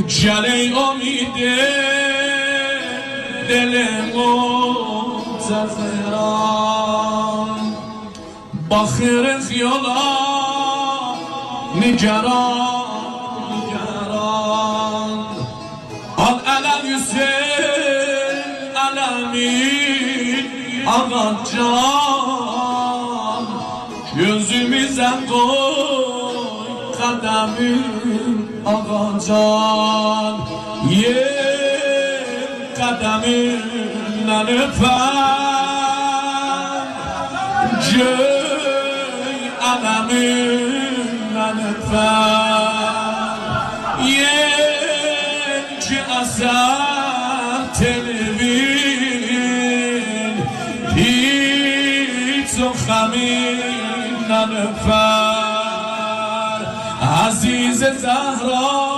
جلی امیده دل مزفران با خیر خیالا نگران آن علم یوسف علمی آقا جان gözümü sen koy kademin ağa can yer kademinden öper göy aleminden öper yer ki asar televin hiç o خمین ننفر عزیز زهرا